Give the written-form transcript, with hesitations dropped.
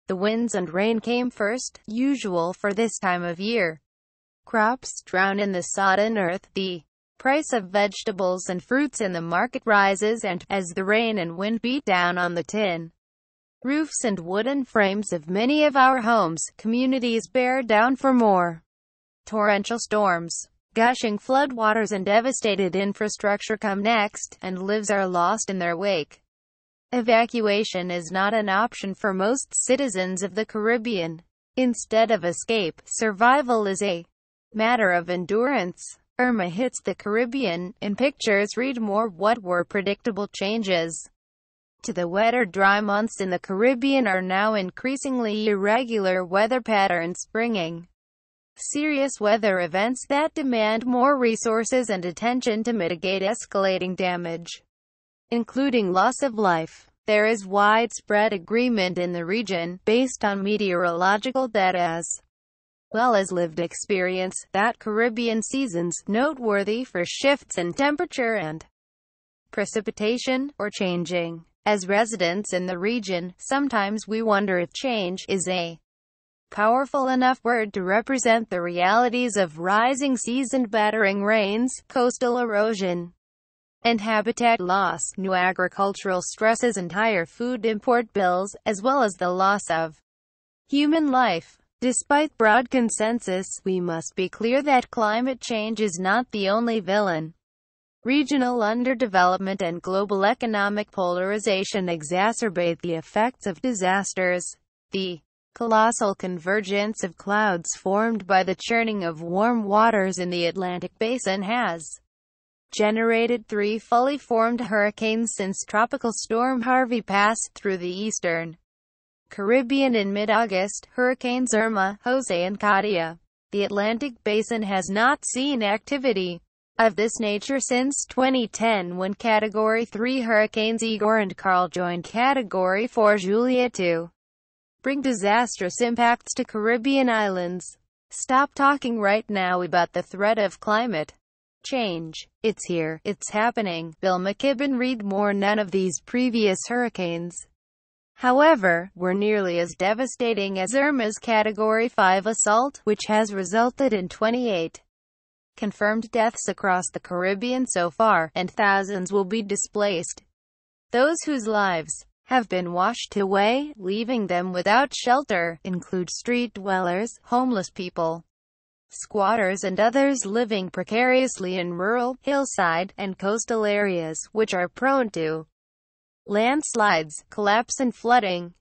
The winds and rain came first, usual for this time of year. Crops drown in the sodden earth. The price of vegetables and fruits in the market rises, and, as the rain and wind beat down on the tin roofs and wooden frames of many of our homes, communities bear down for more torrential storms. Gushing floodwaters and devastated infrastructure come next, and lives are lost in their wake. Evacuation is not an option for most citizens of the Caribbean. Instead of escape, survival is a matter of endurance. Irma hits the Caribbean. In pictures read more. What were predictable changes to the wetter, dry months in the Caribbean are now increasingly irregular weather patterns, bringing serious weather events that demand more resources and attention to mitigate escalating damage, including loss of life. There is widespread agreement in the region, based on meteorological data as well as lived experience, that Caribbean seasons, noteworthy for shifts in temperature and precipitation, are changing. As residents in the region, sometimes we wonder if change is a powerful enough word to represent the realities of rising seas and battering rains, coastal erosion, and habitat loss, new agricultural stresses and higher food import bills, as well as the loss of human life. Despite broad consensus, we must be clear that climate change is not the only villain. Regional underdevelopment and global economic polarisation exacerbate the effects of disasters. The colossal convergence of clouds formed by the churning of warm waters in the Atlantic basin has generated 3 fully formed hurricanes since Tropical Storm Harvey passed through the eastern Caribbean in mid-August. Hurricanes Irma, Jose and Katia. The Atlantic basin has not seen activity of this nature since 2010, when Category 3 hurricanes Igor and Karl joined Category 4 Julia to bring disastrous impacts to Caribbean islands. Stop talking right now about the threat of climate change. It's here, it's happening. Bill McKibben Read. More. None of these previous hurricanes, however, were nearly as devastating as Irma's Category 5 assault, which has resulted in 28 confirmed deaths across the Caribbean so far, and thousands will be displaced. Those whose lives have been washed away, leaving them without shelter, include street dwellers, homeless people, squatters and others living precariously in rural, hillside, and coastal areas, which are prone to landslides, collapse and flooding.